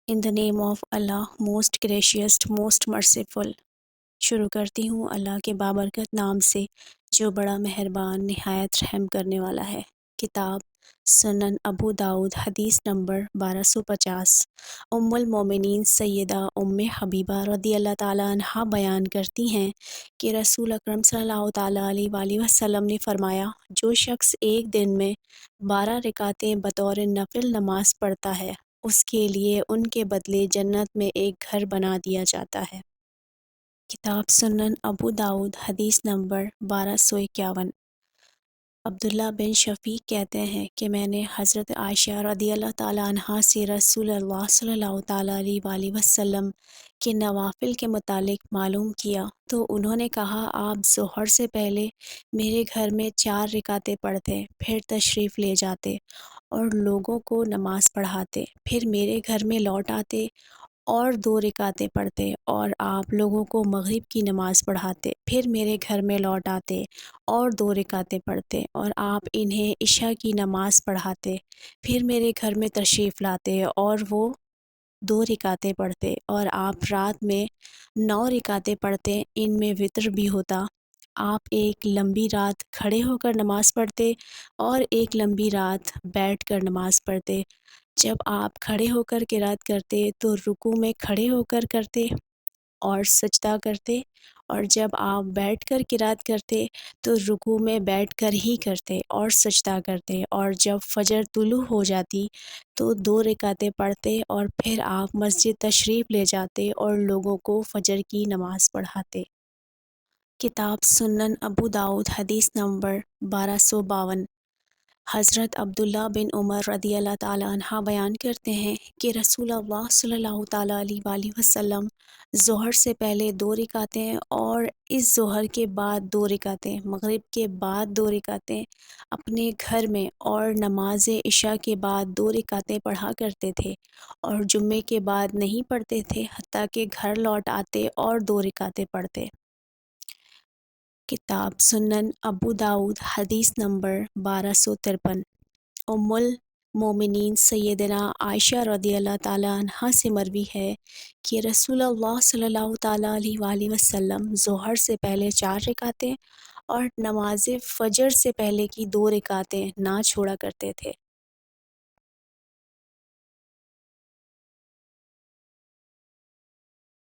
In the name of Allah, most gracious, most merciful. شروع کرتی ہوں اللہ کے بابرکت نام سے جو بڑا مہربان نہایت رحم کرنے والا ہے۔ کتاب سنن ابو داؤد حدیث نمبر 1250۔ ام المومنین سیدہ ام حبیبہ رضی اللہ تعالیٰ عنہا بیان کرتی ہیں کہ رسول اکرم صلی اللہ تعالیٰ علیہ وآلہ وسلم نے فرمایا، جو شخص ایک دن میں 12 رکعتیں بطور نفل نماز پڑھتا ہے، اس کے لیے ان کے بدلے جنت میں ایک گھر بنا دیا جاتا ہے۔ کتاب سنن ابو داؤد حدیث نمبر 1251۔ عبداللہ بن شفیق کہتے ہیں کہ میں نے حضرت عائشہ رضی اللہ تعالیٰ عنہا سے رسول اللہ صلی اللہ تعالیٰ علیہ وآلہ وسلم کے نوافل کے متعلق معلوم کیا تو انہوں نے کہا، آپ ظہر سے پہلے میرے گھر میں 4 رکعتیں پڑھتے، پھر تشریف لے جاتے اور لوگوں کو نماز پڑھاتے، پھر میرے گھر میں لوٹ آتے اور 2 رکعتیں پڑھتے اور آپ لوگوں کو مغرب کی نماز پڑھاتے، پھر میرے گھر میں لوٹ آتے اور 2 رکعتیں پڑھتے اور آپ انہیں عشاء کی نماز پڑھاتے، پھر میرے گھر میں تشریف لاتے اور وہ 2 رکعتیں پڑھتے اور آپ رات میں 9 رکعتیں پڑھتے، ان میں وتر بھی ہوتا۔ آپ ایک لمبی رات کھڑے ہو کر نماز پڑھتے اور ایک لمبی رات بیٹھ کر نماز پڑھتے۔ جب آپ کھڑے ہو کر قرات کرتے تو رکوع میں کھڑے ہو کر کرتے اور سجدہ کرتے، اور جب آپ بیٹھ کر قرات کرتے تو رکوع میں بیٹھ کر ہی کرتے اور سجدہ کرتے، اور جب فجر طلوع ہو جاتی تو 2 رکعتیں پڑھتے اور پھر آپ مسجد تشریف لے جاتے اور لوگوں کو فجر کی نماز پڑھاتے۔ کتاب سنن ابو داؤد حدیث نمبر 1252۔ حضرت عبداللہ بن عمر رضی اللہ تعالیٰ عنہ بیان کرتے ہیں کہ رسول اللہ صلی اللہ تعالیٰ علیہ وآلہ وسلم ظہر سے پہلے 2 رکعتیں اور اس ظہر کے بعد 2 رکعتیں، مغرب کے بعد 2 رکعتیں اپنے گھر میں اور نماز عشاء کے بعد 2 رکعتیں پڑھا کرتے تھے، اور جمعے کے بعد نہیں پڑھتے تھے حتیٰ کہ گھر لوٹ آتے اور 2 رکعتیں پڑھتے۔ کتاب سنن ابو داؤد حدیث نمبر 1253۔ ام المومنین سیدنا عائشہ رضی اللہ تعالیٰ عنہا سے مروی ہے کہ رسول اللہ صلی اللہ تعالیٰ علیہ وآلہ وسلم ظہر سے پہلے 4 رکعتیں اور نماز فجر سے پہلے کی 2 رکعتیں نہ چھوڑا کرتے تھے۔